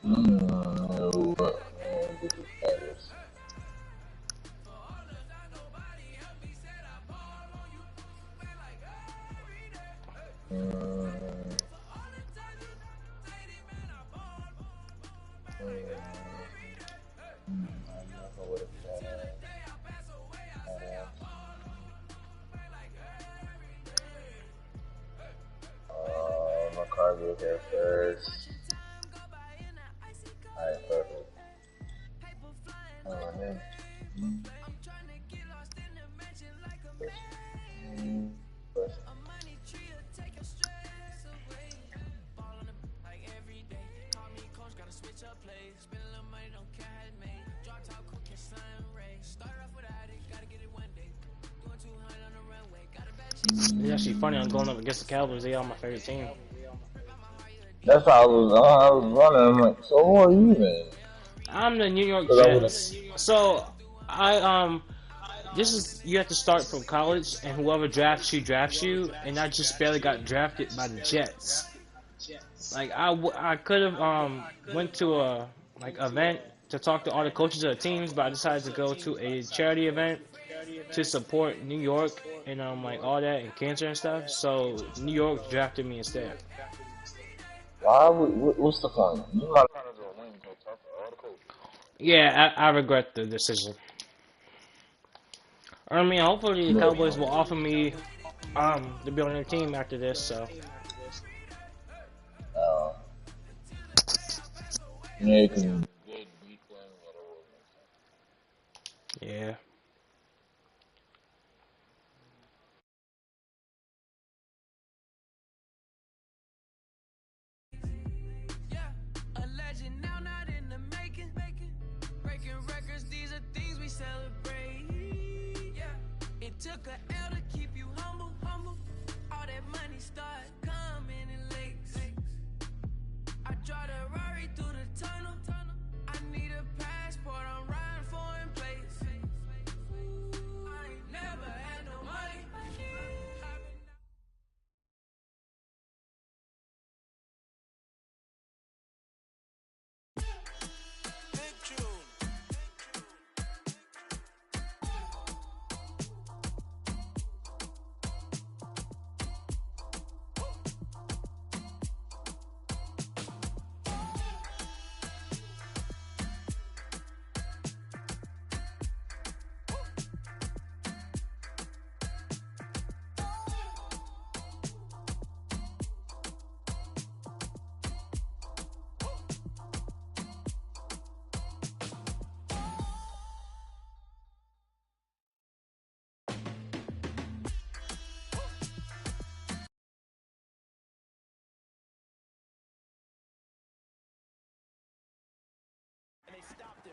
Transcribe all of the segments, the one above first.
No, this is Paris. Mm, I never would have said my car get here first. Alright, perfect. Then. Push. It's actually funny. I'm going up against the Cowboys. They are my favorite team. That's how I was running. I'm like, so who are you then? I'm the New York Cause I would have. Jets. So I this is you have to start from college, and whoever drafts you, and I just barely got drafted by the Jets. Like I could have went to a like event to talk to all the coaches of the teams, but I decided to go to a charity event to support New York and like all that and cancer and stuff. So New York drafted me instead. Why? What's the point? You might as well win. Go talk to all the coaches. Yeah, I regret the decision. I mean, hopefully the Look, Cowboys will offer me to be on their team after this. So uh, yeah, cause yeah.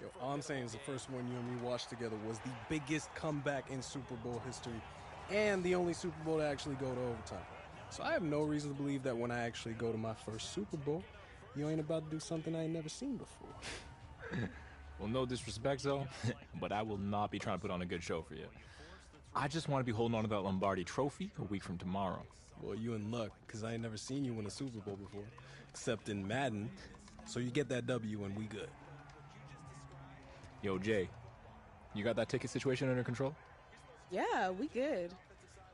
Yo, all I'm saying is the first one you and me watched together was the biggest comeback in Super Bowl history and the only Super Bowl to actually go to overtime. So I have no reason to believe that when I actually go to my first Super Bowl, you ain't about to do something I ain't never seen before. Well, no disrespect, though, but I will not be trying to put on a good show for you. I just want to be holding on to that Lombardi trophy a week from tomorrow. Well, you in luck, because I ain't never seen you win a Super Bowl before, except in Madden. So you get that W and we good. Yo, Jay, you got that ticket situation under control? Yeah, we good.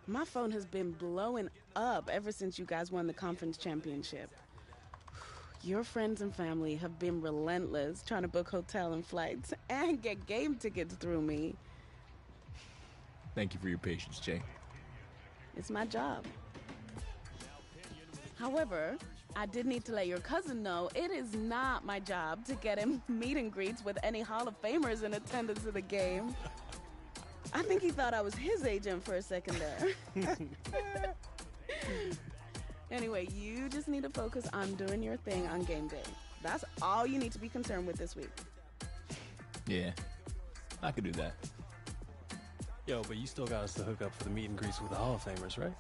My phone has been blowing up ever since you guys won the conference championship. Your friends and family have been relentless trying to book hotel and flights and get game tickets through me. Thank you for your patience, Jay. It's my job. However, I did need to let your cousin know it is not my job to get him meet and greets with any Hall of Famers in attendance of the game. I think he thought I was his agent for a second there. Anyway, you just need to focus on doing your thing on game day. That's all you need to be concerned with this week. Yeah, I could do that. Yo, but you still got us to hook up for the meet and greets with the Hall of Famers, right?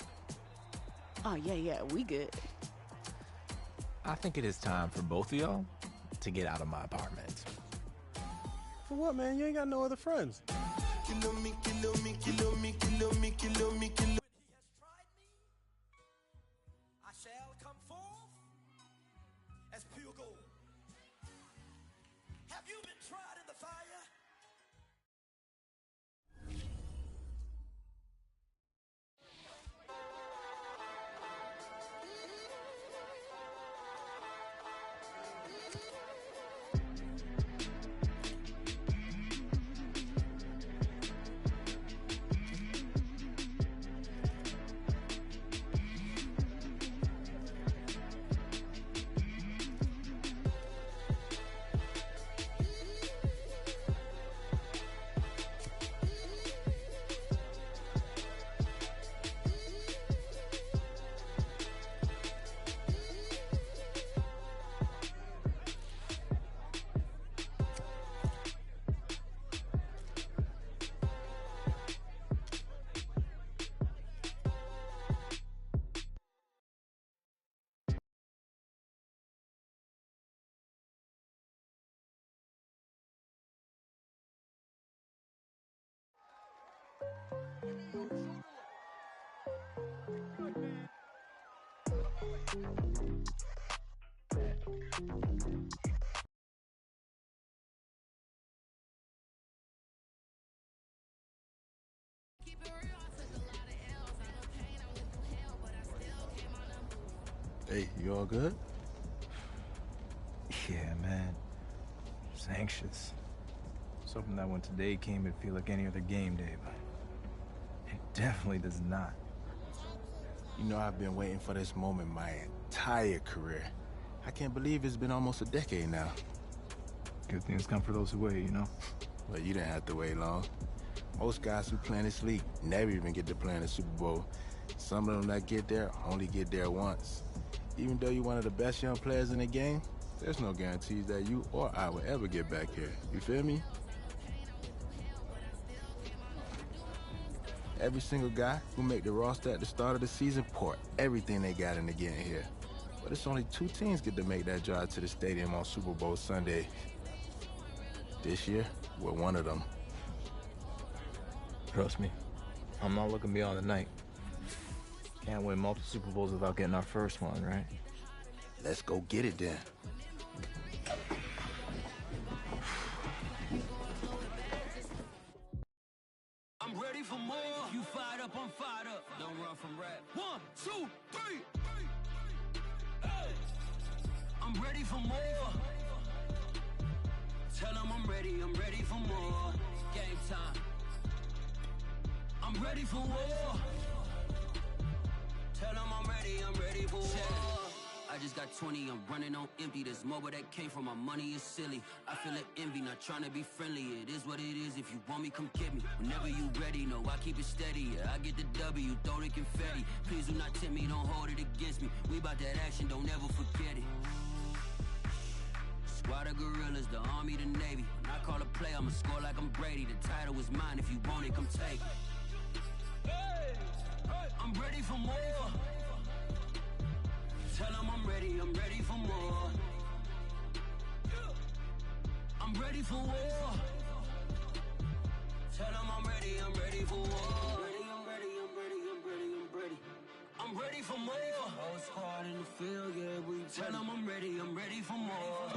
Oh, yeah, we good. I think it is time for both of y'all to get out of my apartment. For what, man? You ain't got no other friends. Hey, you all good? Yeah, man. Just anxious. Was hoping that when today came, it'd feel like any other game day, but it definitely does not. You know, I've been waiting for this moment my entire career. I can't believe it's been almost a decade now. Good things come for those who wait, you know? Well, you didn't have to wait long. Most guys who play in this league never even get to play in the Super Bowl. Some of them that get there only get there once. Even though you're one of the best young players in the game, there's no guarantees that you or I will ever get back here. You feel me? Every single guy who make the roster at the start of the season pour everything they got into getting here. But it's only 2 teams get to make that drive to the stadium on Super Bowl Sunday. This year, we're one of them. Trust me, I'm not looking beyond the night. Can't win multiple Super Bowls without getting our first one, right? Let's go get it then. I'm ready for more. You fired up, I'm fired up. Don't run from rap. 1, 2, 3. Hey. I'm ready for more. Tell them I'm ready for more. Game time. I'm ready for war. Tell them I'm ready for war. I just got 20, I'm running on empty. This mobile that came from my money is silly. I feel like envy, not trying to be friendly. It is what it is, if you want me, come get me. Whenever you ready, no, I keep it steady. Yeah, I get the W, throw the confetti. Please do not tempt me, don't hold it against me. We bout that action, don't ever forget it. Squad of gorillas, the army, the navy. When I call a play, I'ma score like I'm Brady. The title is mine, if you want it, come take it. I'm ready for more. Tell them I'm ready for more. I'm ready for war. Tell them I'm ready for war. I'm ready for more. Whole squad in the field, yeah, we tell them I'm ready for more.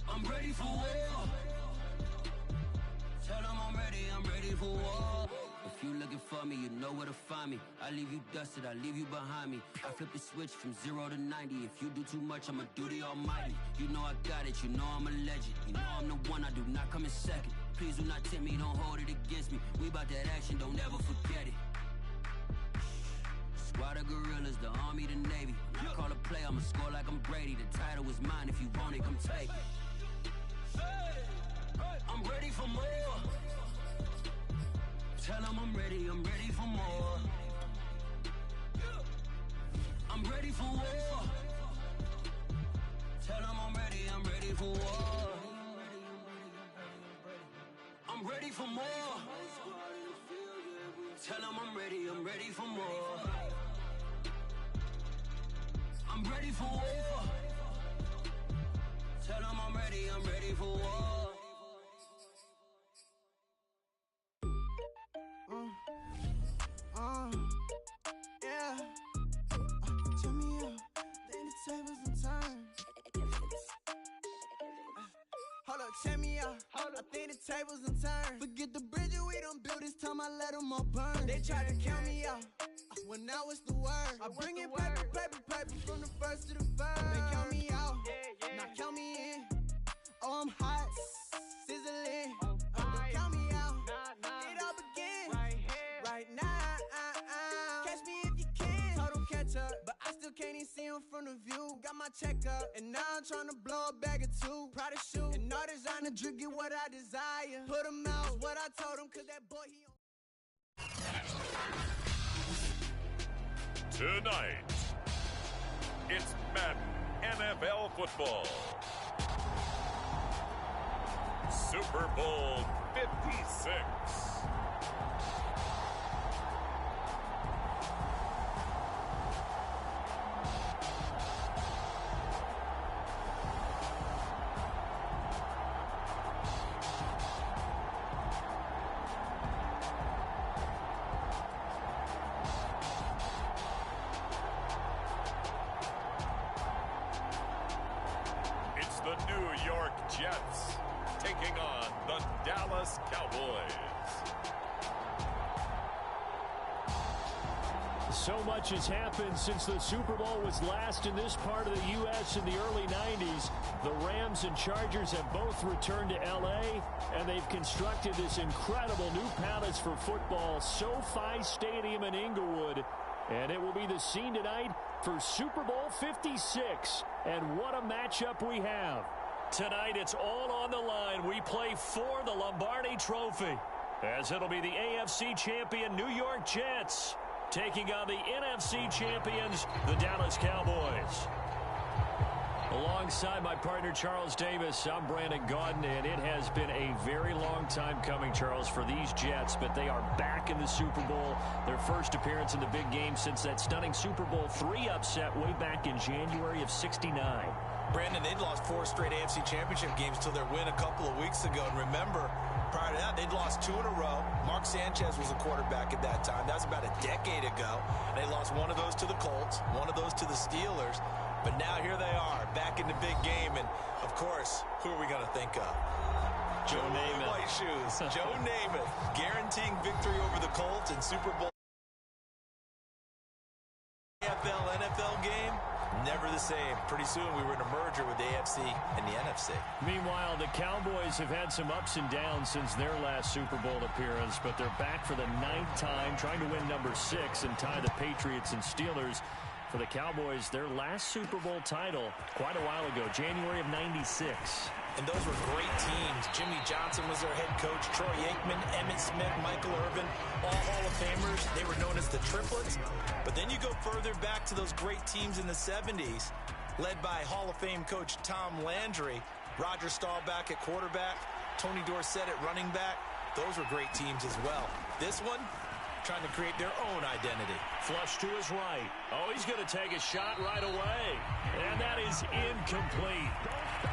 I'm ready for war. Tell them I'm ready for war. If you looking for me, you know where to find me. I leave you dusted, I leave you behind me. I flip the switch from 0 to 90. If you do too much, I'ma do the almighty. You know I got it, you know I'm a legend. You know I'm the one, I do not come in second. Please do not tempt me, don't hold it against me. We bout that action, don't ever forget it. Squad of gorillas, the army, the navy. When I call a play, I'ma score like I'm Brady. The title is mine, if you want it, come take it. I'm ready for more. Tell them I'm ready for more. I'm ready for war. Tell them I'm ready for war. I'm ready for more. Tell them I'm ready for more. I'm ready for war. Tell them I'm ready for war. Yeah. Turn me up, then the tables and turn. Hold up, check me out. I think the tables and turn. Forget the bridges we done built, this time I let them all burn. They tried to count me out, well now it's the word. I bring in paper from the first to the third. They count me out, now count me in. Oh, I'm hot, sizzling. Don't count me out, it all begins right now. Catch me if you can. Told them catch up, but I still can't even see him from the view. Got my check up, and now I'm trying to blow a bag or two. Proud of shoe, and all designer drip, get what I desire. Put him out, what I told him, cause that boy, he Tonight, it's Madden NFL football. Super Bowl 56. Jets taking on the Dallas Cowboys. So much has happened since the Super Bowl was last in this part of the U.S. in the early 90s. The Rams and Chargers have both returned to L.A., and they've constructed this incredible new palace for football, SoFi Stadium in Inglewood. And it will be the scene tonight for Super Bowl 56. And what a matchup we have. Tonight, it's all on the line. We play for the Lombardi Trophy, as it'll be the AFC champion New York Jets taking on the NFC champions, the Dallas Cowboys. Alongside my partner, Charles Davis, I'm Brandon Gaudin, and it has been a very long time coming, Charles, for these Jets, but they are back in the Super Bowl, their first appearance in the big game since that stunning Super Bowl III upset way back in January of '69. Brandon, they'd lost 4 straight AFC championship games till their win a couple of weeks ago, and remember, prior to that, they'd lost 2 in a row. Mark Sanchez was a quarterback at that time. That was about a decade ago. They lost one of those to the Colts, one of those to the Steelers. But now here they are, back in the big game. And, of course, who are we going to think of? Joe Namath. White shoes. Joe Namath guaranteeing victory over the Colts in Super Bowl. NFL game, never the same. Pretty soon we were in a merger with the AFC and the NFC. Meanwhile, the Cowboys have had some ups and downs since their last Super Bowl appearance, but they're back for the 9th time, trying to win number 6 and tie the Patriots and Steelers. For the Cowboys, their last Super Bowl title quite a while ago, January of '96. And those were great teams. Jimmy Johnson was their head coach. Troy Aikman, Emmitt Smith, Michael Irvin, all Hall of Famers. They were known as the Triplets. But then you go further back to those great teams in the 70s, led by Hall of Fame coach Tom Landry, Roger Staubach at quarterback, Tony Dorsett at running back. Those were great teams as well. This one, trying to create their own identity. Flush to his right. Oh, he's going to take a shot right away. And that is incomplete.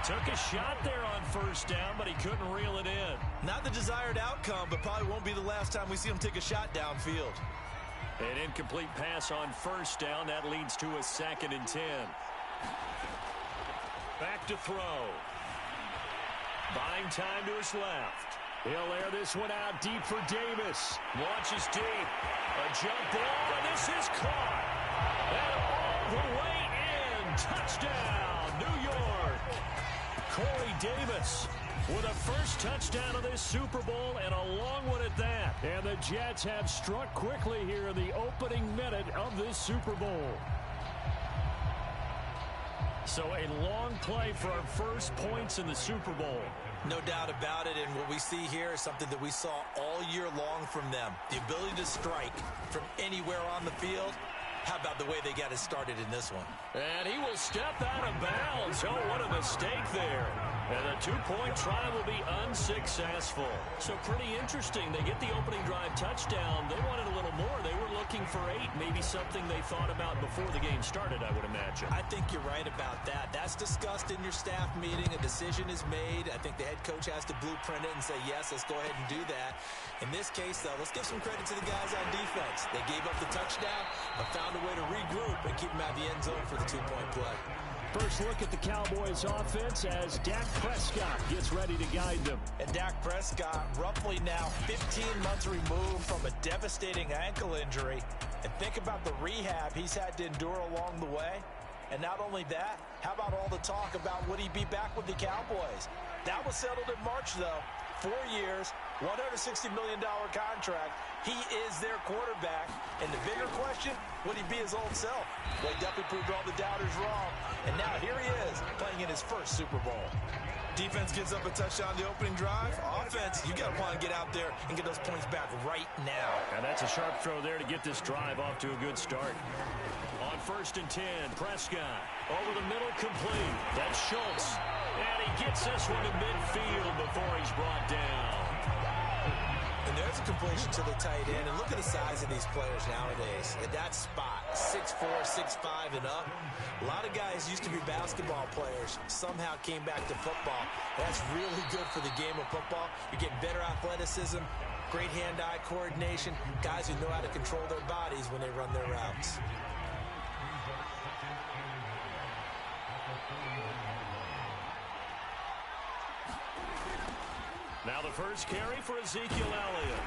Took a shot there on first down, but he couldn't reel it in. Not the desired outcome, but probably won't be the last time we see him take a shot downfield. An incomplete pass on first down. That leads to a 2nd and 10. Back to throw. Buying time to his left. He'll air this one out deep for Davis. Launches deep. A jump ball, and this is caught. And all the way in. Touchdown, New York. Corey Davis with a first touchdown of this Super Bowl, and a long one at that. And the Jets have struck quickly here in the opening minute of this Super Bowl. So a long play for our first points in the Super Bowl. No doubt about it, and what we see here is something that we saw all year long from them. The ability to strike from anywhere on the field. How about the way they got it started in this one? And he will step out of bounds. Oh, what a mistake there. And the 2-point try will be unsuccessful. So pretty interesting. They get the opening drive touchdown. They wanted a little more. They were looking for 8, maybe something they thought about before the game started, I would imagine. I think you're right about that. That's discussed in your staff meeting. A decision is made. I think the head coach has to blueprint it and say, yes, let's go ahead and do that. In this case, though, let's give some credit to the guys on defense. They gave up the touchdown, but found a way to regroup and keep them out of the end zone for the 2-point play. First look at the Cowboys offense as Dak Prescott gets ready to guide them. And Dak Prescott, roughly now 15 months removed from a devastating ankle injury. And think about the rehab he's had to endure along the way. And not only that, how about all the talk about would he be back with the Cowboys? That was settled in March, though. 4 years, $160 million contract. He is their quarterback. And the bigger question, would he be his old self? Well, he definitely proved all the doubters wrong. And now here he is, playing in his first Super Bowl. Defense gives up a touchdown on the opening drive. Offense, you got to want to get out there and get those points back right now. And that's a sharp throw there to get this drive off to a good start. On 1st and 10, Prescott over the middle, complete. That's Schultz. And he gets this one to midfield before he's brought down. And there's a completion to the tight end. And look at the size of these players nowadays. At that spot, 6'4", 6'5", and up. A lot of guys used to be basketball players, somehow came back to football. That's really good for the game of football. You're getting better athleticism, great hand-eye coordination, guys who know how to control their bodies when they run their routes. Now the first carry for Ezekiel Elliott.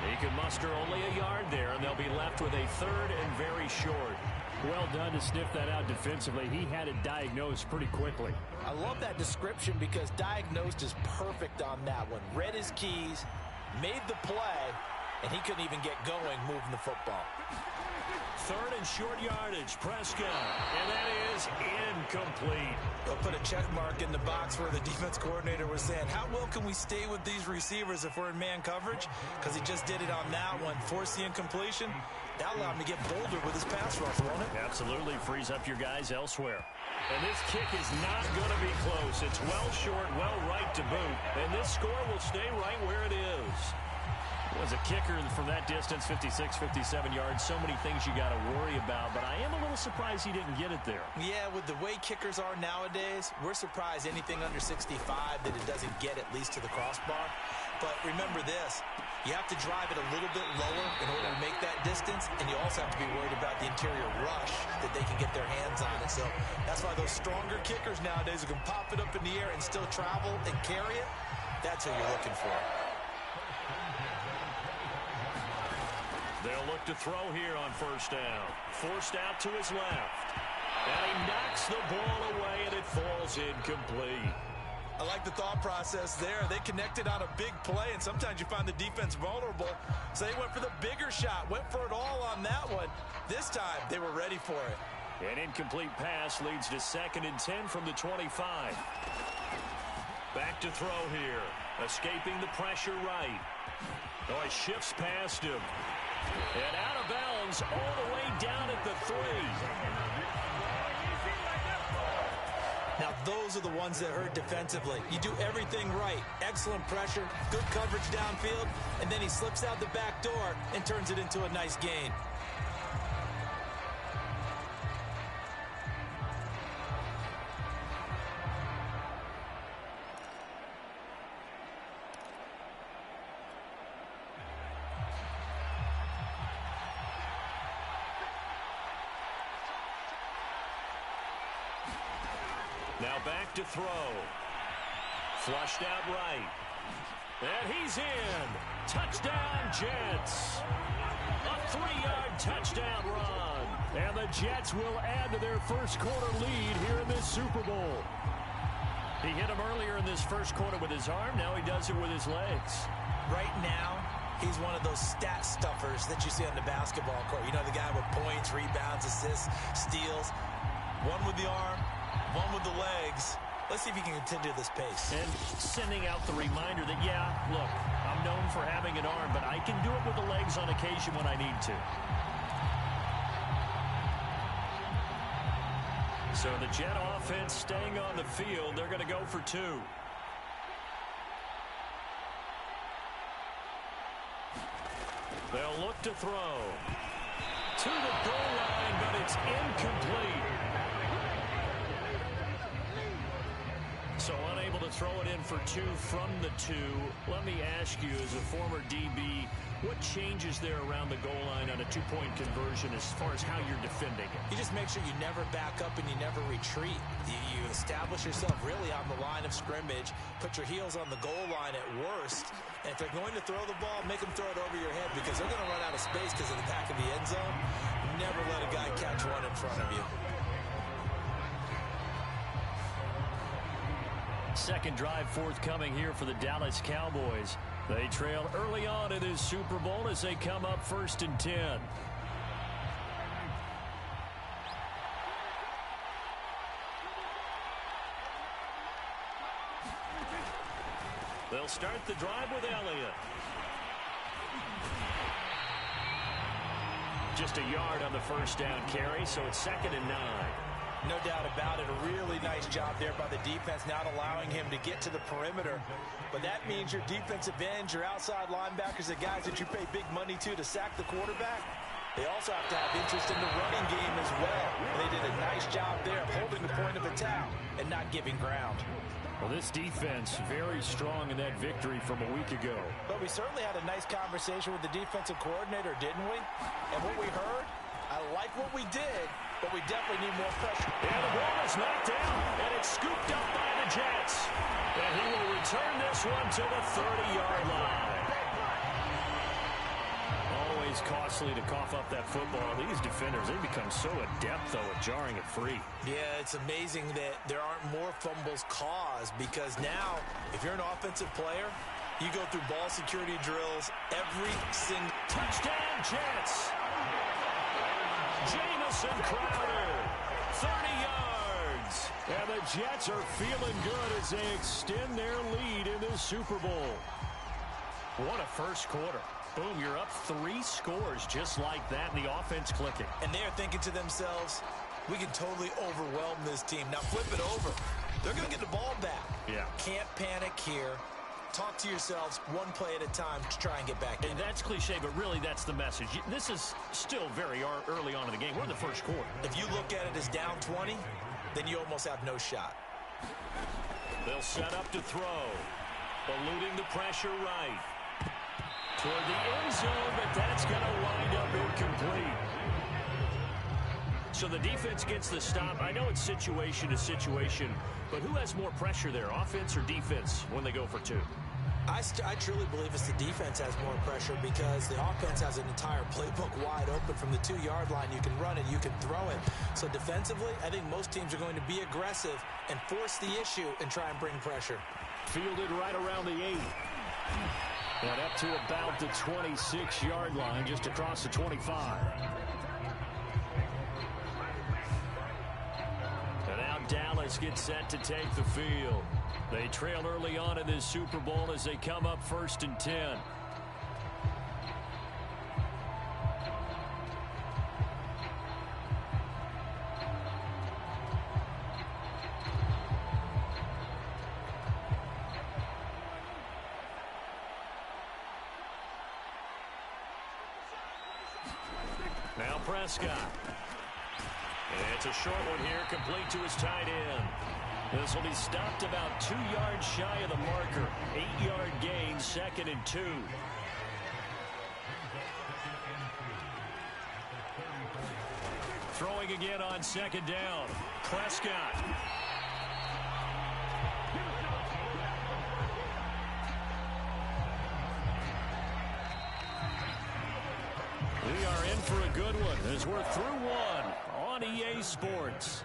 He can muster only a yard there, and they'll be left with a third and very short. Well done to sniff that out defensively. He had it diagnosed pretty quickly. I love that description because diagnosed is perfect on that one. Read his keys, made the play, and he couldn't even get going moving the football. Third and short yardage, Prescott, and that is incomplete. They'll put a check mark in the box where the defense coordinator was saying, how well can we stay with these receivers if we're in man coverage? Because he just did it on that one, forced the incompletion. That allowed him to get bolder with his pass rush, won't it? Absolutely, frees up your guys elsewhere. And this kick is not going to be close. It's well short, well right to boot. And this score will stay right where it is. Was a kicker from that distance, 56, 57 yards. So many things you got to worry about, but I am a little surprised he didn't get it there. Yeah, with the way kickers are nowadays, we're surprised anything under 65 that it doesn't get at least to the crossbar. But remember this, you have to drive it a little bit lower in order to make that distance, and you also have to be worried about the interior rush that they can get their hands on it. So that's why those stronger kickers nowadays who can pop it up in the air and still travel and carry it, that's who you're looking for. They'll look to throw here on first down. Forced out to his left. And he knocks the ball away, and it falls incomplete. I like the thought process there. They connected on a big play, and sometimes you find the defense vulnerable. So they went for the bigger shot, went for it all on that one. This time, they were ready for it. An incomplete pass leads to 2nd and 10 from the 25. Back to throw here. Escaping the pressure right. Oh, he shifts past him. And out of bounds all the way down at the 3. Now, those are the ones that hurt defensively. You do everything right. Excellent pressure, good coverage downfield, and then he slips out the back door and turns it into a nice gain. Now back to throw. Flushed out right. And he's in. Touchdown, Jets. A 3-yard touchdown run. And the Jets will add to their first quarter lead here in this Super Bowl. He hit him earlier in this first quarter with his arm. Now he does it with his legs. Right now, he's one of those stat stuffers that you see on the basketball court. You know, the guy with points, rebounds, assists, steals. One with the arm, one with the legs. Let's see if he can continue this pace. And sending out the reminder that, yeah, look, I'm known for having an arm, but I can do it with the legs on occasion when I need to. So the Jet offense staying on the field. They're going to go for 2. They'll look to throw. To the goal line, but it's incomplete. So unable to throw it in for 2 from the 2. Let me ask you, as a former DB, what changes there around the goal line on a 2-point conversion as far as how you're defending it? You just make sure you never back up and you never retreat. You establish yourself really on the line of scrimmage, put your heels on the goal line at worst, and if they're going to throw the ball, make them throw it over your head because they're going to run out of space because of the back of the end zone. Never let a guy catch one in front of you. Second drive forthcoming here for the Dallas Cowboys. They trail early on in this Super Bowl as they come up 1st and 10. They'll start the drive with Elliott. Just a yard on the first down carry, so it's 2nd and 9. No doubt about it. A really nice job there by the defense, not allowing him to get to the perimeter. But that means your defensive ends, your outside linebackers, the guys that you pay big money to sack the quarterback, they also have to have interest in the running game as well. And they did a nice job there of holding the point of attack and not giving ground. Well, this defense very strong in that victory from a week ago. But we certainly had a nice conversation with the defensive coordinator, didn't we? And what we heard, I like what we did, but we definitely need more pressure. And the ball is knocked down, and it's scooped up by the Jets. And he will return this one to the 30-yard line. Always costly to cough up that football. These defenders, they become so adept, though, at jarring it free. Yeah, it's amazing that there aren't more fumbles caused, because now, if you're an offensive player, you go through ball security drills every single... Touchdown, Jets! Jamison Crowder, 30 yards. And the Jets are feeling good as they extend their lead in this Super Bowl. What a first quarter. Boom, you're up 3 scores just like that, and the offense clicking. And they're thinking to themselves, we can totally overwhelm this team. Now flip it over. They're going to get the ball back. Yeah. Can't panic here. Talk to yourselves one play at a time to try and get back in. And that's cliche, but really that's the message. This is still very early on in the game. We're in the first quarter. If you look at it as down 20, then you almost have no shot. They'll set up to throw. Eluding the pressure right. Toward the end zone, but that's going to wind up incomplete. So the defense gets the stop. I know it's situation to situation, but who has more pressure there, offense or defense, when they go for 2? I truly believe it's the defense has more pressure, because the offense has an entire playbook wide open from the 2-yard line. You can run it, you can throw it. So defensively, I think most teams are going to be aggressive and force the issue and try and bring pressure. Fielded right around the 8. And up to about the 26-yard line, just across the 25. And now Dallas gets set to take the field. They trail early on in this Super Bowl as they come up 1st and 10. Now Prescott. It's a short one here, complete to his tight end. This will be stopped about 2 yards shy of the marker. 8-yard gain, 2nd and 2. Throwing again on 2nd down. Prescott. We are in for a good one as we're through one on EA Sports.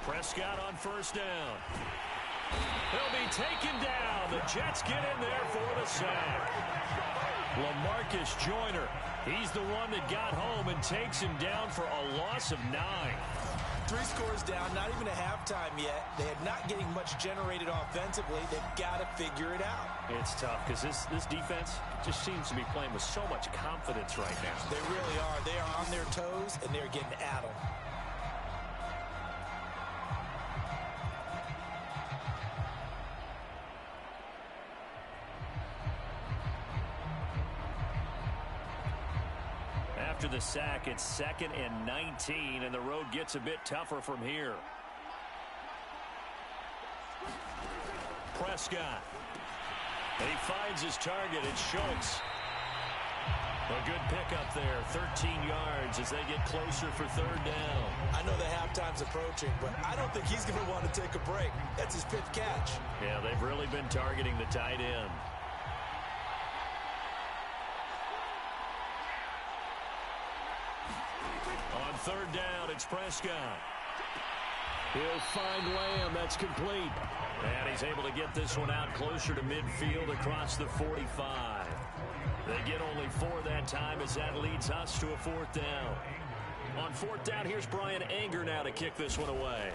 Prescott on 1st down. He'll be taken down. The Jets get in there for the sack. LaMarcus Joyner, he's the one that got home and takes him down for a loss of 9. 3 scores down, not even a halftime yet. They are not getting much generated offensively. They've got to figure it out. It's tough because this defense just seems to be playing with so much confidence right now. They really are. They are on their toes, and they're getting at them. After the sack, it's 2nd and 19, and the road gets a bit tougher from here. Prescott. And he finds his target. It's Schultz. A good pickup there, 13 yards as they get closer for 3rd down. I know the halftime's approaching, but I don't think he's going to want to take a break. That's his 5th catch. Yeah, they've really been targeting the tight end. On 3rd down, it's Prescott. He'll find Lamb. That's complete. And he's able to get this one out closer to midfield across the 45. They get only 4 that time as that leads us to a 4th down. On 4th down, here's Brian Anger now to kick this one away.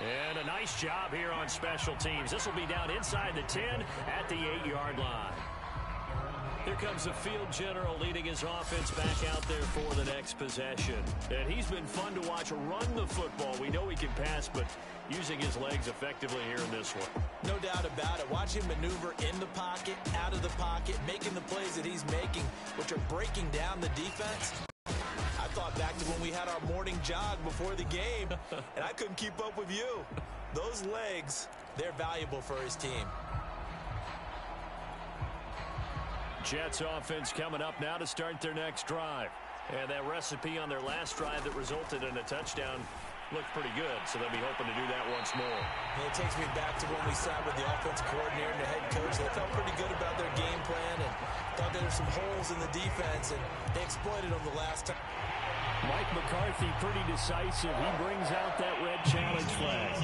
And a nice job here on special teams. This will be down inside the 10 at the 8-yard line. Here comes the field general leading his offense back out there for the next possession. And he's been fun to watch run the football. We know he can pass, but using his legs effectively here in this one. No doubt about it. Watch him maneuver in the pocket, out of the pocket, making the plays that he's making, which are breaking down the defense. I thought back to when we had our morning jog before the game, and I couldn't keep up with you. Those legs, they're valuable for his team. Jets offense coming up now to start their next drive. And that recipe on their last drive that resulted in a touchdown looked pretty good, so they'll be hoping to do that once more. And it takes me back to when we sat with the offensive coordinator and the head coach. They felt pretty good about their game plan and thought there were some holes in the defense, and they exploited them the last time. Mike McCarthy pretty decisive. He brings out that red challenge flag.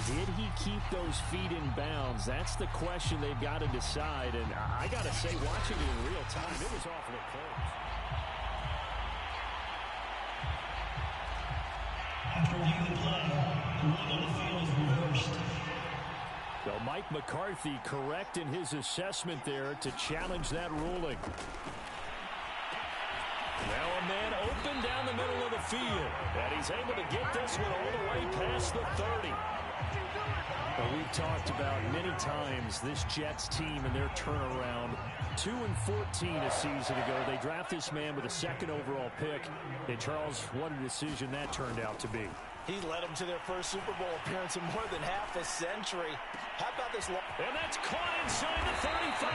Did he keep those feet in bounds? That's the question they've got to decide. And I got to say, watching it in real time, it was awfully close. After reviewing the play, the ruling on the field is reversed. So Mike McCarthy correct in his assessment there to challenge that ruling. Now a man open down the middle of the field. And he's able to get this one all the way past the 30. Well, we've talked about many times this Jets team and their turnaround. 2-14 a season ago. They draft this man with a second overall pick. And Charles, what a decision that turned out to be. He led them to their first Super Bowl appearance in more than half a century. How about this? And that's caught inside the 35.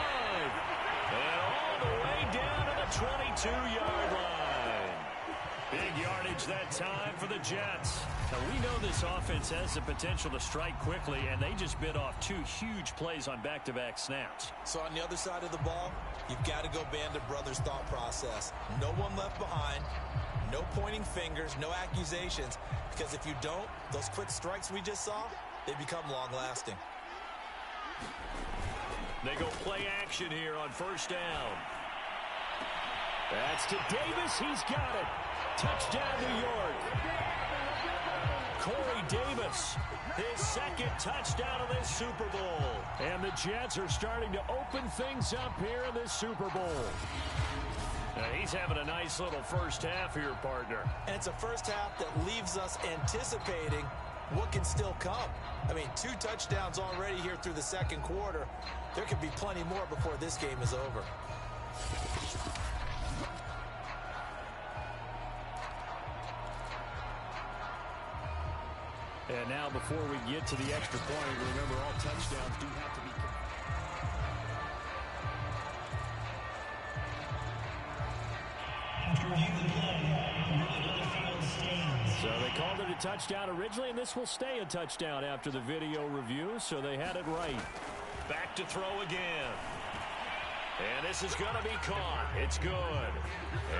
And all the way down to the 22-yard line. Big yardage that time for the Jets. Now, we know this offense has the potential to strike quickly, and they just bit off two huge plays on back-to-back snaps. So on the other side of the ball, you've got to go Band of Brothers thought process. No one left behind, no pointing fingers, no accusations, because if you don't, those quick strikes we just saw, they become long-lasting. They go play action here on first down. That's to Davis. He's got it. Touchdown, New York. Corey Davis, his second touchdown of this Super Bowl. And the Jets are starting to open things up here in this Super Bowl. Now, he's having a nice little first half here, partner. And it's a first half that leaves us anticipating what can still come. I mean, 2 touchdowns already here through the second quarter. There could be plenty more before this game is over. And now before we get to the extra point, remember all touchdowns do have to be After reviewing the play, the ruling on the field stands. So they called it a touchdown originally, and this will stay a touchdown after the video review, so they had it right. Back to throw again. And this is going to be caught. It's good.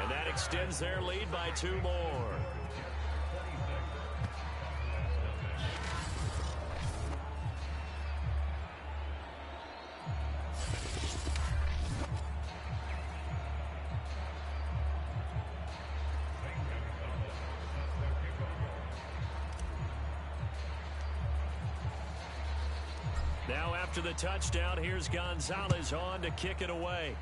And that extends their lead by 2 more. Now after the touchdown, here's Gonzalez on to kick it away.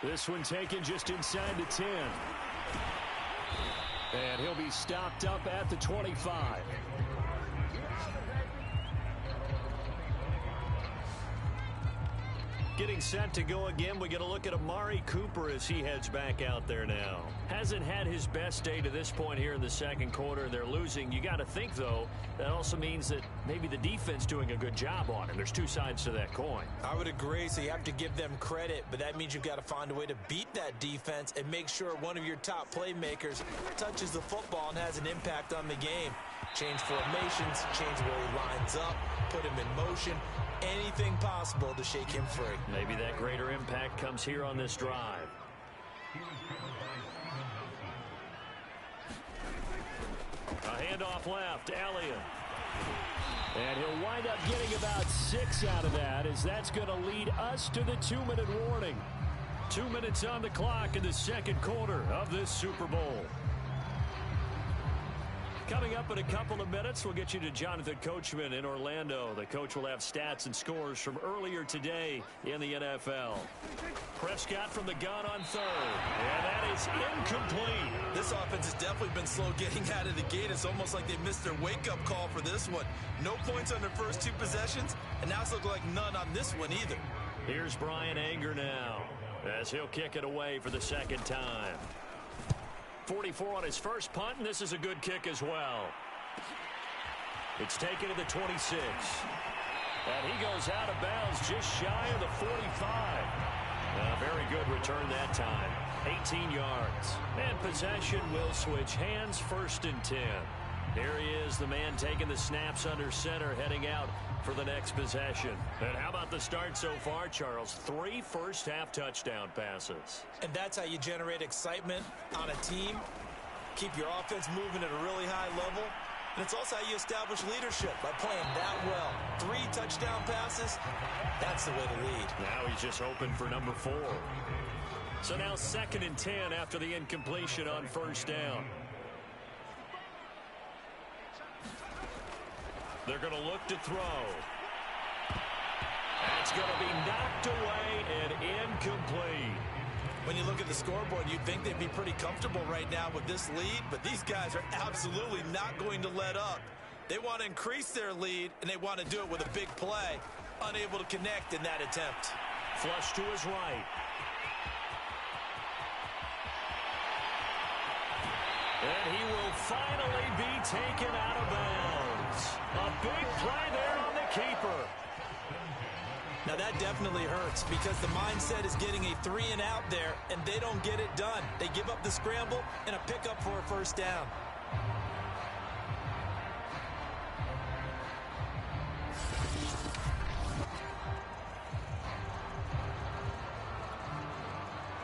This one taken just inside the 10. And he'll be stopped up at the 25. Getting set to go again, we get a look at Amari Cooper as he heads back out there now. Hasn't had his best day to this point here in the second quarter. They're losing. You got to think, though, that also means that maybe the defense doing a good job on him. There's 2 sides to that coin. I would agree, so you have to give them credit, but that means you've got to find a way to beat that defense and make sure one of your top playmakers touches the football and has an impact on the game. Change formations, change where he lines up, put him in motion, anything possible to shake him free. Maybe that greater impact comes here on this drive. A handoff left, Elliott. And he'll wind up getting about 6 out of that, as that's going to lead us to the 2-minute warning. 2 minutes on the clock in the second quarter of this Super Bowl. Coming up in a couple of minutes, we'll get you to Jonathan Coachman in Orlando. The coach will have stats and scores from earlier today in the NFL. Prescott from the gun on third, and that is incomplete. This offense has definitely been slow getting out of the gate. It's almost like they missed their wake-up call for this one. No points on their first 2 possessions, and now it's looking like none on this one either. Here's Brian Anger now, as he'll kick it away for the second time. 44 on his first punt, and this is a good kick as well. It's taken to the 26. And he goes out of bounds just shy of the 45. A very good return that time. 18 yards. And possession will switch hands, 1st and 10. Here he is, the man taking the snaps under center, heading out for the next possession. And how about the start so far, Charles? 3 first-half touchdown passes. And that's how you generate excitement on a team. Keep your offense moving at a really high level. And it's also how you establish leadership, by playing that well. 3 touchdown passes, that's the way to lead. Now he's just hoping for number 4. So now 2nd and 10 after the incompletion on 1st down. They're going to look to throw. That's going to be knocked away and incomplete. When you look at the scoreboard, you'd think they'd be pretty comfortable right now with this lead, but these guys are absolutely not going to let up. They want to increase their lead, and they want to do it with a big play. Unable to connect in that attempt. Flush to his right. And he will finally be taken out of bounds. A big play there on the keeper. Now that definitely hurts because the mindset is getting a 3-and-out there, and they don't get it done. They give up the scramble and a pickup for a 1st down.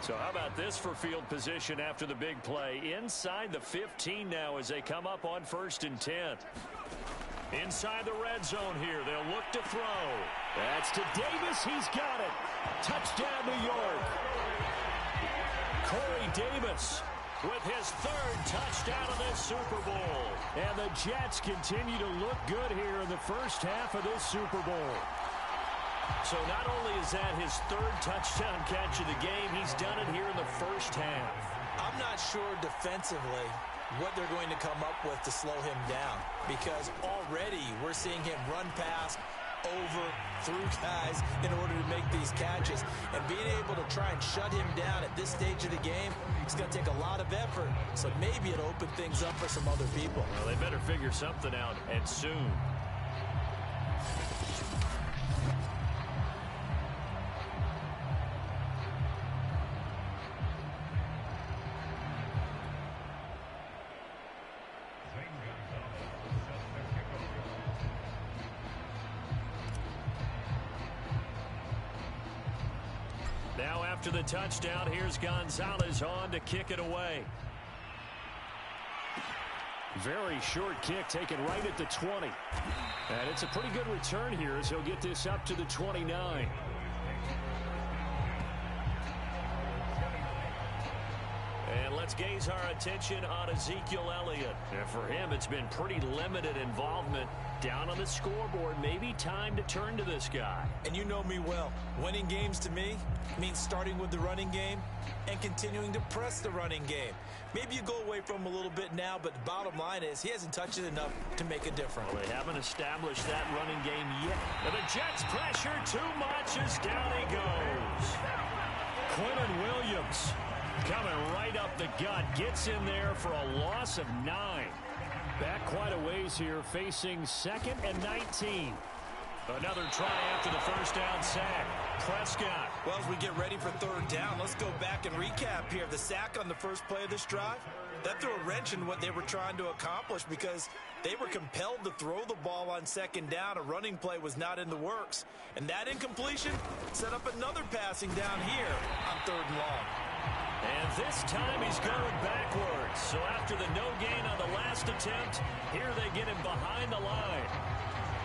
So how about this for field position after the big play? Inside the 15 now as they come up on 1st and 10. Inside the red zone here. They'll look to throw. That's to Davis. He's got it. Touchdown, New York. Corey Davis with his 3rd touchdown of this Super Bowl. And the Jets continue to look good here in the first half of this Super Bowl. So not only is that his 3rd touchdown catch of the game, he's done it here in the first half. I'm not sure defensively what they're going to come up with to slow him down, because already we're seeing him run past, over, through guys in order to make these catches. And being able to try and shut him down at this stage of the game, it's going to take a lot of effort. So maybe it'll open things up for some other people. Well, they better figure something out, and soon. Now after the touchdown, here's Gonzalez on to kick it away. Very short kick taken right at the 20. And it's a pretty good return here as he'll get this up to the 29. And let's gaze our attention on Ezekiel Elliott. And for him, it's been pretty limited involvement down on the scoreboard. Maybe time to turn to this guy. And you know me well. Winning games to me means starting with the running game and continuing to press the running game. Maybe you go away from him a little bit now, but the bottom line is he hasn't touched it enough to make a difference. Well, they haven't established that running game yet. And the Jets pressure too much as down he goes. Quinton Williams coming right up the gut. Gets in there for a loss of 9. Back quite a ways here, facing 2nd and 19. Another try after the first down sack. Prescott. Well, as we get ready for 3rd down, let's go back and recap here. The sack on the first play of this drive, that threw a wrench in what they were trying to accomplish because they were compelled to throw the ball on 2nd down. A running play was not in the works. And that incompletion set up another passing down here on 3rd and long. And this time he's going backwards. So after the no gain on the last attempt, here they get him behind the line.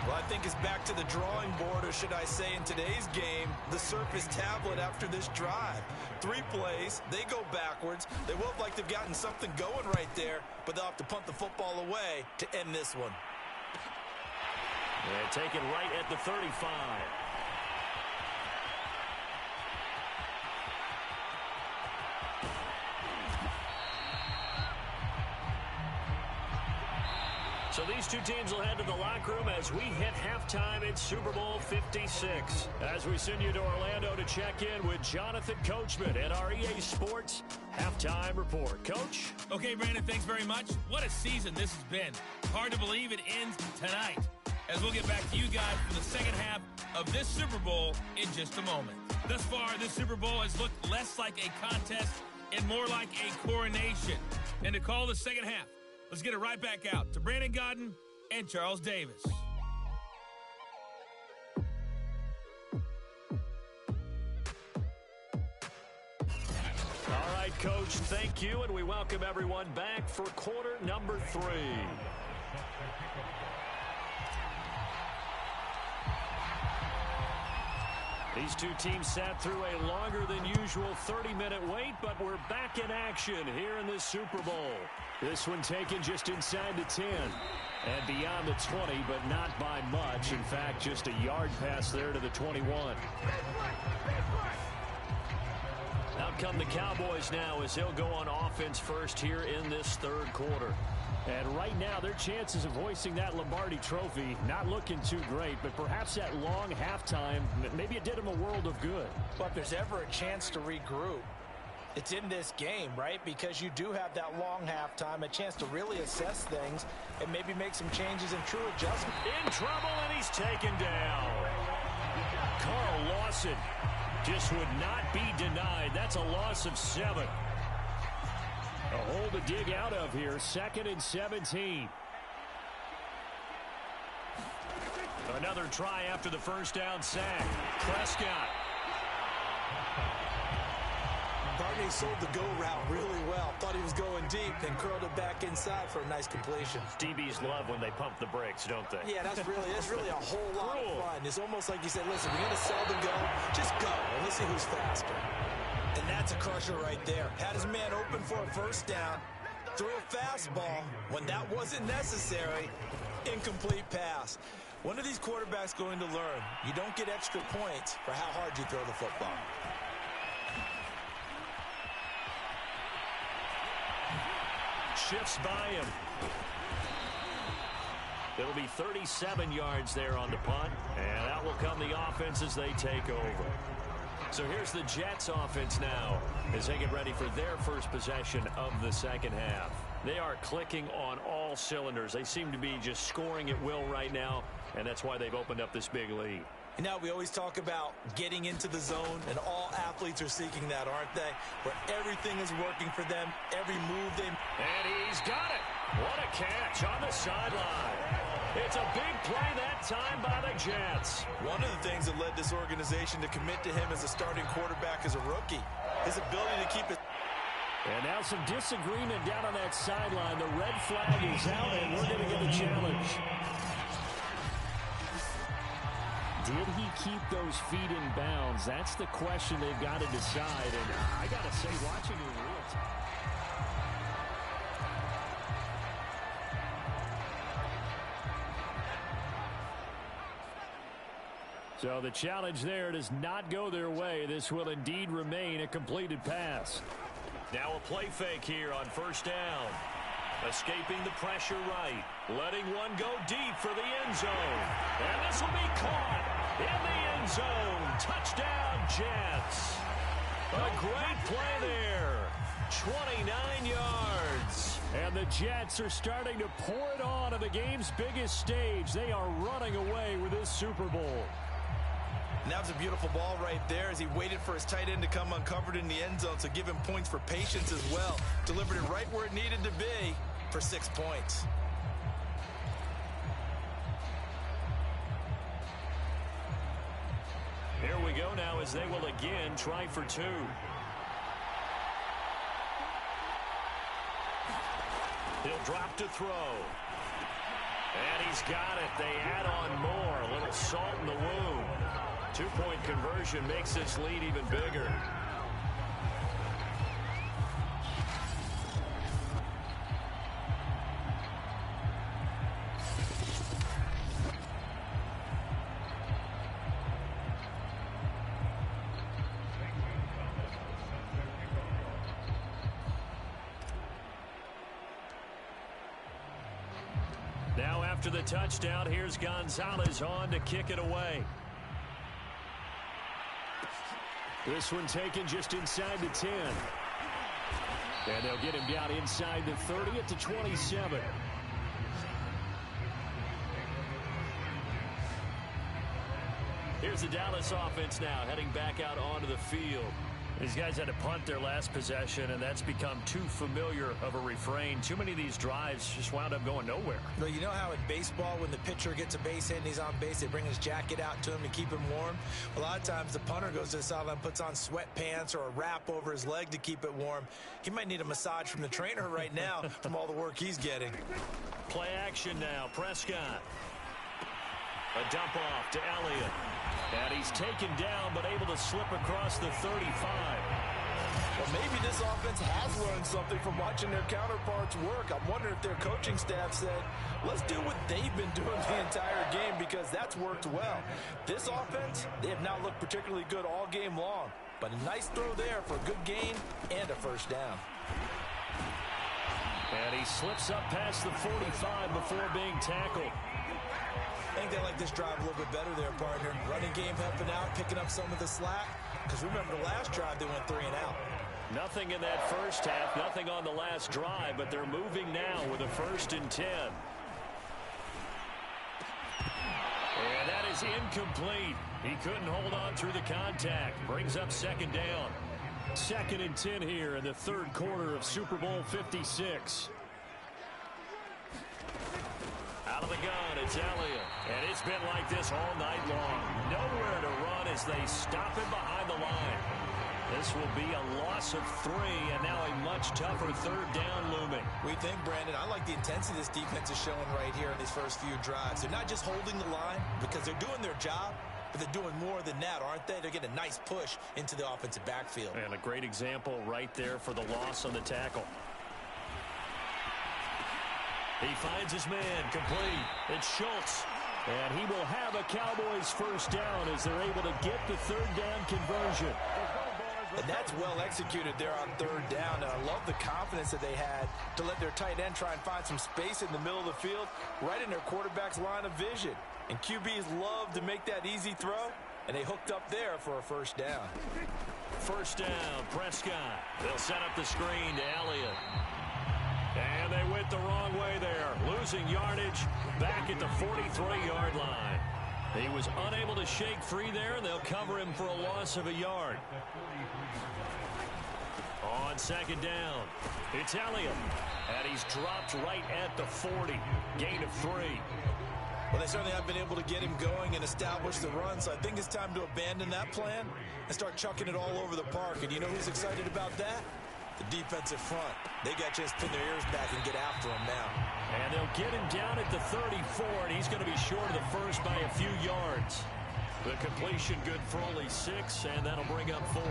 Well, I think it's back to the drawing board, or should I say in today's game, the Surface tablet after this drive. 3 plays, they go backwards. They will look like they've gotten something going right there, but they'll have to punt the football away to end this one. And taken right at the 35. So these two teams will head to the locker room as we hit halftime in Super Bowl 56. As we send you to Orlando to check in with Jonathan Coachman at our EA Sports Halftime Report. Coach? Okay, Brandon, thanks very much. What a season this has been. Hard to believe it ends tonight. As we'll get back to you guys for the second half of this Super Bowl in just a moment. Thus far, this Super Bowl has looked less like a contest and more like a coronation. And to call the second half, let's get it right back out to Brandon Godden and Charles Davis. All right, Coach, thank you, and we welcome everyone back for quarter number 3. These two teams sat through a longer than usual 30-minute wait, but we're back in action here in this Super Bowl. This one taken just inside the 10 and beyond the 20, but not by much. In fact, just a yard pass there to the 21. Out come the Cowboys now as they'll go on offense first here in this third quarter. And right now, their chances of hoisting that Lombardi trophy not looking too great, but perhaps that long halftime, maybe it did them a world of good. But if there's ever a chance to regroup, it's in this game, right? Because you do have that long halftime, a chance to really assess things and maybe make some changes and true adjustments. In trouble, and he's taken down. Carl Lawson just would not be denied. That's a loss of 7. A hole to dig out of here. 2nd and 17. Another try after the first down sack. Prescott. Barney sold the go route really well. Thought he was going deep, then curled it back inside for a nice completion. DBs love when they pump the brakes, don't they? Yeah, that's really a whole lot of fun. It's almost like you said, listen, we're going to sell the go. Just go, and let's see who's faster. And that's a crusher right there. Had his man open for a first down. Threw a fastball when that wasn't necessary. Incomplete pass. When are these quarterbacks going to learn? You don't get extra points for how hard you throw the football. Shifts by him. It'll be 37 yards there on the punt. And out will come the offense as they take over. So here's the Jets offense now as they get ready for their first possession of the second half. They are clicking on all cylinders. They seem to be just scoring at will right now, and that's why they've opened up this big lead. And now we always talk about getting into the zone, and all athletes are seeking that, aren't they? Where everything is working for them, every move they... And he's got it. What a catch on the sideline. It's a big play that time by the Jets. One of the things that led this organization to commit to him as a starting quarterback as a rookie, his ability to keep it... And now some disagreement down on that sideline. The red flag is out, and we're going to get a challenge. Did he keep those feet in bounds? That's the question they've got to decide. And I got to say, watching it in real time. So the challenge there does not go their way. This will indeed remain a completed pass. Now a play fake here on first down. Escaping the pressure right. Letting one go deep for the end zone. And this will be caught in the end zone. Touchdown, Jets. A great play there. 29 yards. And the Jets are starting to pour it on the game's biggest stage. They are running away with this Super Bowl. And that was a beautiful ball right there as he waited for his tight end to come uncovered in the end zone, so give him points for patience as well. Delivered it right where it needed to be for 6 points. Here we go now as they will again try for 2. He'll drop to throw. And he's got it. They add on more. A little salt in the wound. 2-point conversion makes this lead even bigger. Now after the touchdown, here's Gonzalez on to kick it away. This one taken just inside the 10. And they'll get him down inside the 30 at the 27. Here's the Dallas offense now heading back out onto the field. These guys had to punt their last possession, and that's become too familiar of a refrain. Too many of these drives just wound up going nowhere. But you know how in baseball, when the pitcher gets a base hit and he's on base, they bring his jacket out to him to keep him warm? A lot of times the punter goes to the sideline, puts on sweatpants or a wrap over his leg to keep it warm. He might need a massage from the trainer right now from all the work he's getting. Play action now. Prescott. A dump off to Elliott. And he's taken down, but able to slip across the 35. Well, maybe this offense has learned something from watching their counterparts work. I'm wondering if their coaching staff said, let's do what they've been doing the entire game, because that's worked well. This offense, they have not looked particularly good all game long. But a nice throw there for a good gain and a first down. And he slips up past the 45 before being tackled. I think they like this drive a little bit better there, partner. Running game helping out, picking up some of the slack. Because remember, the last drive, they went 3 and out. Nothing in that first half, nothing on the last drive, but they're moving now with a 1st and 10. And that is incomplete. He couldn't hold on through the contact. Brings up 2nd down. 2nd and 10 here in the 3rd quarter of Super Bowl 56. Out of the gun, it's Elliott. And it's been like this all night long. Nowhere to run as they stop him behind the line. This will be a loss of 3, and now a much tougher 3rd down looming. We think, Brandon, I like the intensity this defense is showing right here in these first few drives. They're not just holding the line because they're doing their job, but they're doing more than that, aren't they? They're getting a nice push into the offensive backfield. And a great example right there for the loss on the tackle. He finds his man, complete. It's Schultz. And he will have a Cowboys 1st down as they're able to get the 3rd down conversion. And that's well executed there on 3rd down. And I love the confidence that they had to let their tight end try and find some space in the middle of the field, right in their quarterback's line of vision. And QBs love to make that easy throw, and they hooked up there for a 1st down. 1st down, Prescott. They'll set up the screen to Elliott. And they went the wrong way there, losing yardage back at the 43-yard line. He was unable to shake free there, and they'll cover him for a loss of a yard. On 2nd down, it's Elliott. And he's dropped right at the 40. Gain of 3. Well, they certainly have been able to get him going and establish the run, so I think it's time to abandon that plan and start chucking it all over the park. And you know who's excited about that? The defensive front. They got a chance to pin their ears back and get after him now. And they'll get him down at the 34, and he's going to be short of the 1st by a few yards. The completion good for only 6, and that'll bring up 4th.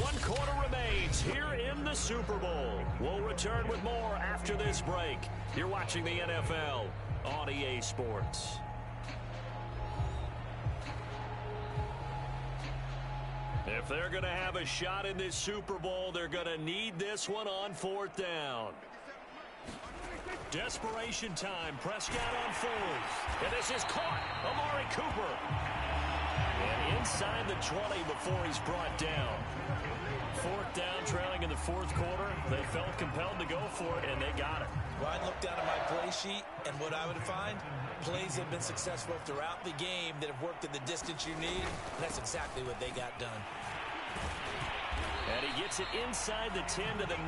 One quarter remains here in the Super Bowl. We'll return with more after this break. You're watching the NFL on EA Sports. If they're going to have a shot in this Super Bowl, they're going to need this one on 4th down. Desperation time. Prescott on 4th. And this is caught. Amari Cooper. And inside the 20 before he's brought down. 4th down, trailing in the 4th quarter. They felt compelled to go for it, and they got it. Well, I'd look down at my play sheet, and what I would find, plays have been successful throughout the game that have worked at the distance you need, and that's exactly what they got done. And he gets it inside the 10 to the 9.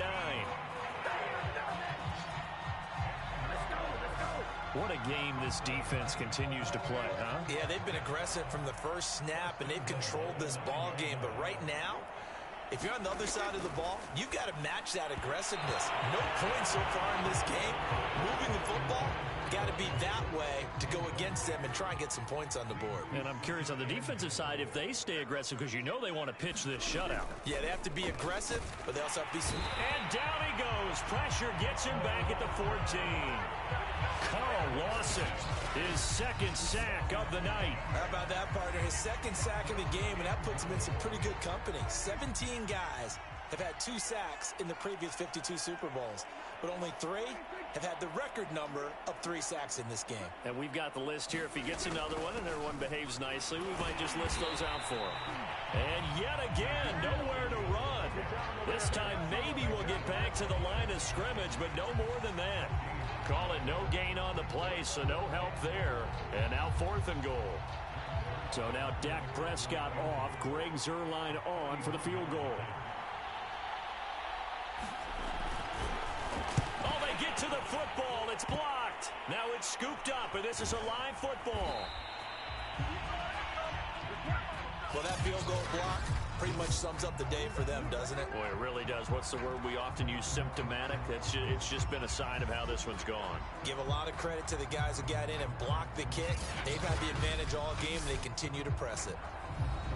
What a game this defense continues to play, huh? Yeah, they've been aggressive from the first snap, and they've controlled this ball game. But right now, if you're on the other side of the ball, you've got to match that aggressiveness. No points so far in this game. Moving the football, got to be that way to go against them and try and get some points on the board. And I'm curious on the defensive side if they stay aggressive, because you know they want to pitch this shutout. Yeah, they have to be aggressive, but they also have to be some... And down he goes. Pressure gets him back at the 14. Carl Lawson, his second sack of the night. How about that, partner? His second sack of the game, and that puts him in some pretty good company. 17 guys have had 2 sacks in the previous 52 Super Bowls, but only 3 have had the record number of 3 sacks in this game. And we've got the list here. If he gets another one and everyone behaves nicely, we might just list those out for him. And yet again, nowhere to run. This time maybe we'll get back to the line of scrimmage, but no more than that. Call it no gain on the play, so no help there. And now 4th and goal. So now Dak Prescott off, Greg Zuerlein on for the field goal. Oh, they get to the football. It's blocked. Now it's scooped up, and this is a live football. Well, that field goal block pretty much sums up the day for them, doesn't it? Boy, it really does. What's the word we often use? Symptomatic. It's just been a sign of how this one's gone. Give a lot of credit to the guys who got in and blocked the kick. They've had the advantage all game, and they continue to press it.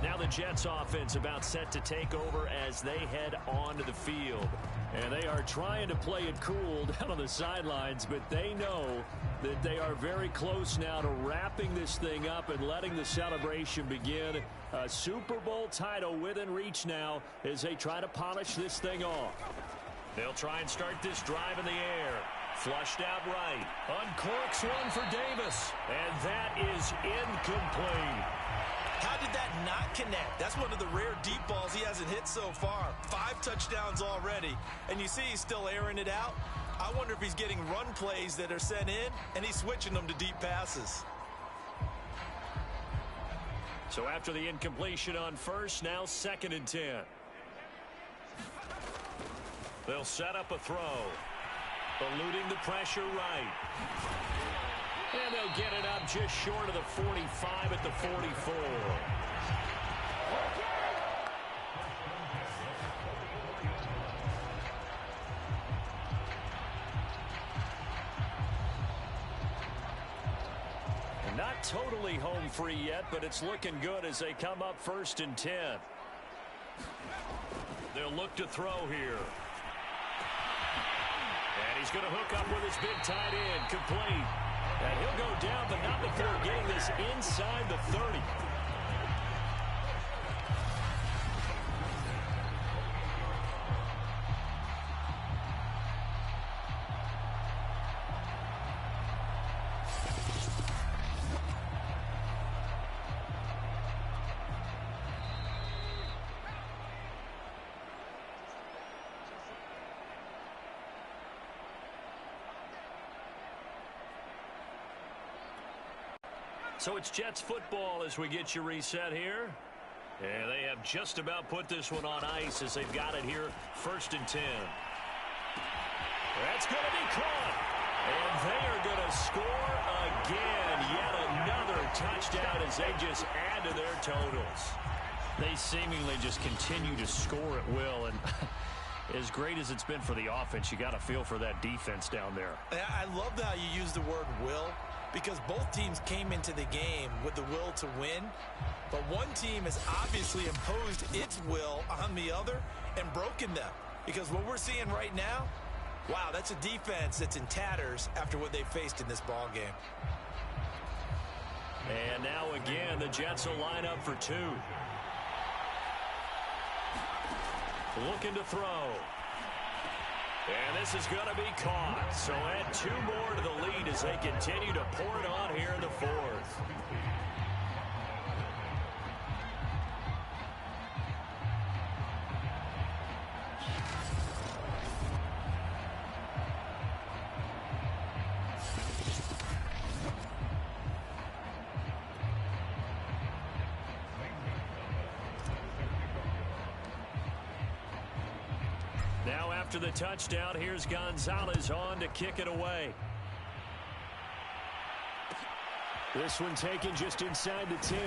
Now the Jets offense about set to take over as they head onto the field. And they are trying to play it cool down on the sidelines, but they know that they are very close now to wrapping this thing up and letting the celebration begin. A Super Bowl title within reach now as they try to polish this thing off. They'll try and start this drive in the air. Flushed out right. Uncorks one for Davis. And that is incomplete. How did that not connect? That's one of the rare deep balls he hasn't hit so far. 5 touchdowns already. And you see he's still airing it out. I wonder if he's getting run plays that are sent in, and he's switching them to deep passes. So after the incompletion on first, now 2nd and 10. They'll set up a throw. Eluding the pressure right. And they'll get it up just short of the 45 at the 44. And not totally home free yet, but it's looking good as they come up 1st and 10. They'll look to throw here. And he's going to hook up with his big tight end, complete. And he'll go down, but not before getting this inside the 30. So it's Jets football as we get you reset here. And they have just about put this one on ice as they've got it here 1st and 10. That's going to be caught. And they are going to score again. Yet another touchdown as they just add to their totals. They seemingly just continue to score at will. And as great as it's been for the offense, you got to feel for that defense down there. I love how you use the word will, because both teams came into the game with the will to win, but one team has obviously imposed its will on the other and broken them. Because what we're seeing right now, wow, that's a defense that's in tatters after what they faced in this ball game. And now again, the Jets will line up for 2. Looking to throw. And this is going to be caught. So add 2 more to the lead as they continue to pour it on here in the 4th. Now after the touchdown, here's Gonzalez on to kick it away. This one taken just inside the 10.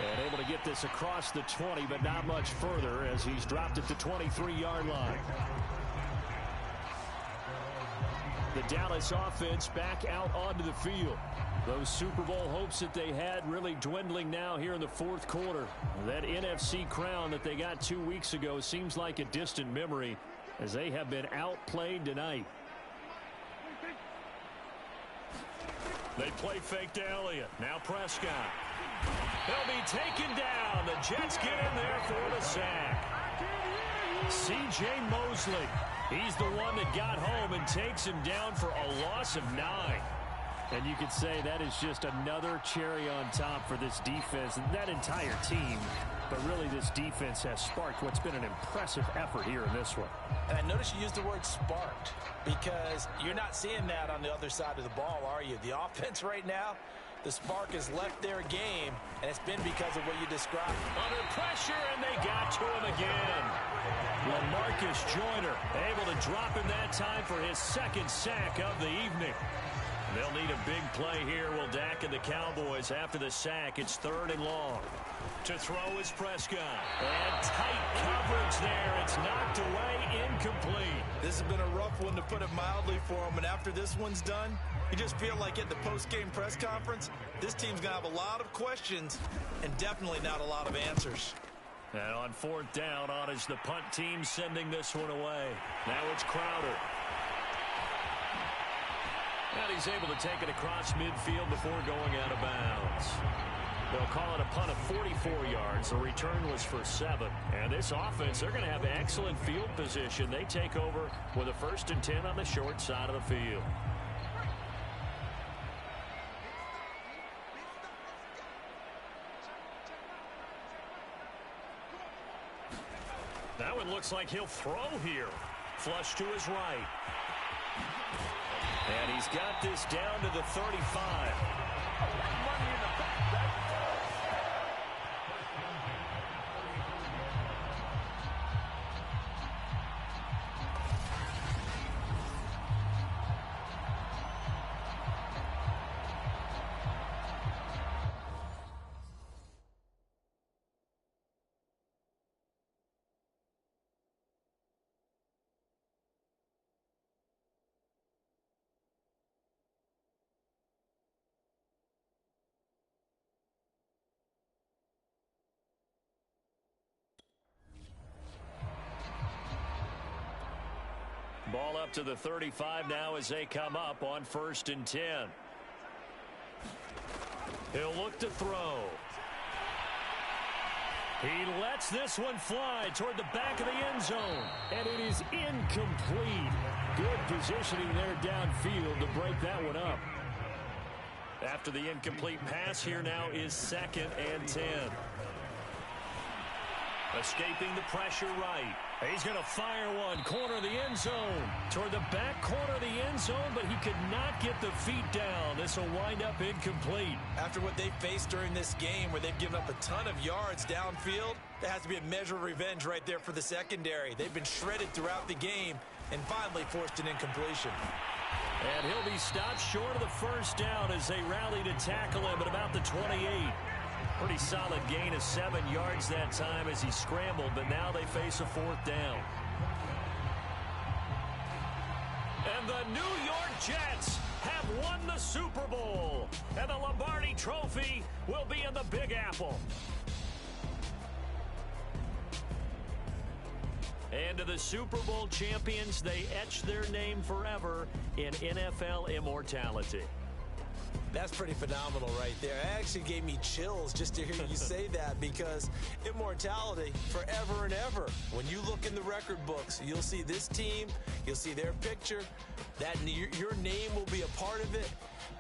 And able to get this across the 20, but not much further as he's dropped it to 23-yard line. The Dallas offense back out onto the field. Those Super Bowl hopes that they had really dwindling now here in the fourth quarter. That NFC crown that they got 2 weeks ago seems like a distant memory as they have been outplayed tonight. They play fake to Elliott. Now Prescott. He'll be taken down. The Jets get in there for the sack. C.J. Mosley. He's the one that got home and takes him down for a loss of 9. And you could say that is just another cherry on top for this defense and that entire team. But really, this defense has sparked what's been an impressive effort here in this one. And I noticed you used the word sparked because you're not seeing that on the other side of the ball, are you? The offense right now, the spark has left their game, and it's been because of what you described. Under pressure, and they got to him again. LaMarcus Joyner able to drop him that time for his second sack of the evening. They'll need a big play here, will Dak and the Cowboys. After the sack, it's 3rd and long. To throw is Prescott. And tight coverage there. It's knocked away, incomplete. This has been a rough one, to put it mildly, for him. And after this one's done, you just feel like at the post-game press conference, this team's going to have a lot of questions and definitely not a lot of answers. And on 4th down, on is the punt team sending this one away. Now it's Crowder. And he's able to take it across midfield before going out of bounds. They'll call it a punt of 44 yards. The return was for 7. And this offense, they're going to have excellent field position. They take over with a 1st and 10 on the short side of the field. That one looks like he'll throw here. Flush to his right. And he's got this down to the 35. Ball up to the 35 now as they come up on 1st and 10. He'll look to throw. He lets this one fly toward the back of the end zone. And it is incomplete. Good positioning there downfield to break that one up. After the incomplete pass, here now is 2nd and 10. Escaping the pressure right. He's going to fire one. Corner of the end zone. Toward the back corner of the end zone, but he could not get the feet down. This will wind up incomplete. After what they faced during this game where they've given up a ton of yards downfield, there has to be a measure of revenge right there for the secondary. They've been shredded throughout the game and finally forced an incompletion. And he'll be stopped short of the 1st down as they rally to tackle him at about the 28. Pretty solid gain of 7 yards that time as he scrambled, but now they face a 4th down. And the New York Jets have won the Super Bowl, and the Lombardi Trophy will be in the Big Apple. And to the Super Bowl champions, they etch their name forever in NFL immortality. That's pretty phenomenal right there. It actually gave me chills just to hear you say that, because immortality forever and ever. When you look in the record books, you'll see this team, you'll see their picture, that your name will be a part of it.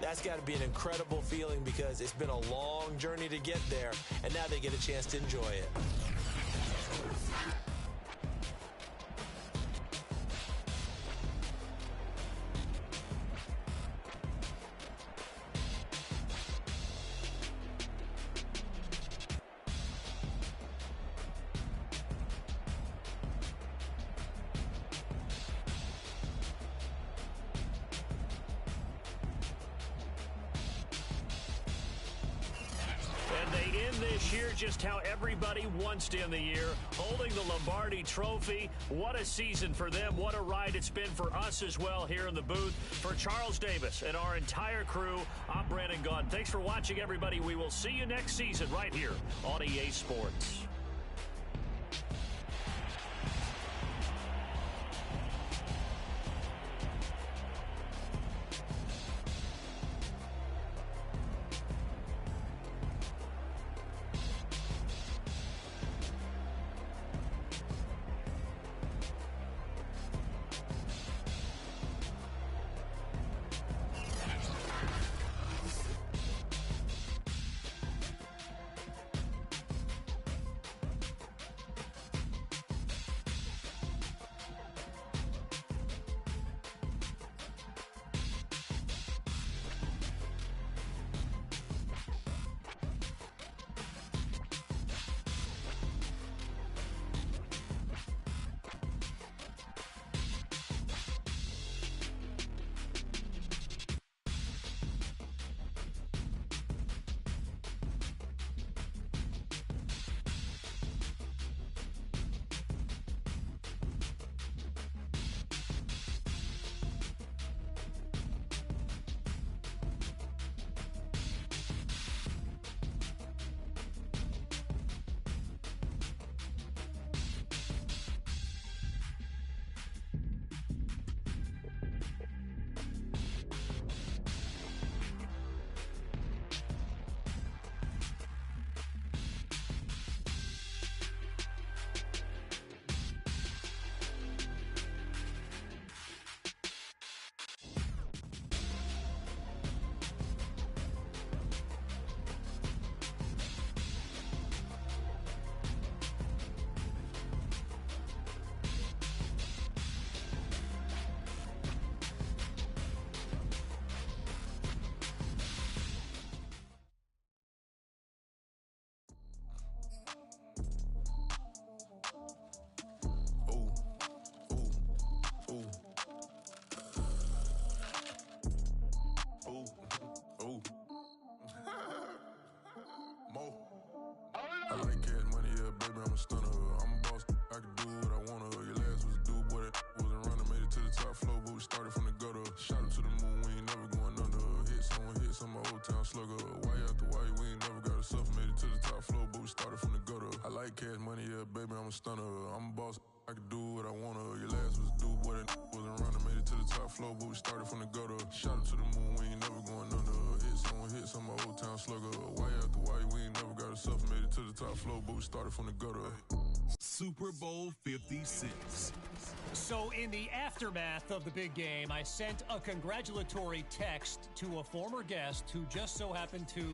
That's got to be an incredible feeling, because it's been a long journey to get there, and now they get a chance to enjoy it. this year just how everybody wants to end the year, holding the Lombardi Trophy. What a season for them. What a ride it's been for us as well here in the booth. For Charles Davis and our entire crew, I'm Brandon Gaudin. Thanks for watching, everybody. We will see you next season right here on EA Sports. I like cash money, yeah, baby, I'm a stunner. I'm a boss, I can do what I wanna. Your last was a dude, boy, that wasn't running. Made it to the top floor, but we started from the gutter. Shot up to the moon, we ain't never going under. Hit some old town slugger. Why after why, we ain't never got to suffer. Made it to the top floor, but we started from the gutter. I like cash money, yeah, baby, I'm a stunner. I'm a boss, I can do what I wanna. Your last was a dude, boy, that wasn't running. Made it to the top floor, but we started from the gutter. Shot up to the moon, we ain't never going under. Hit some old town slugger. Why after why, we ain't never got to suffer. Made it to the top floor, but we started from the gutter. Super Bowl 56. So in the aftermath of the big game, I sent a congratulatory text to a former guest who just so happened to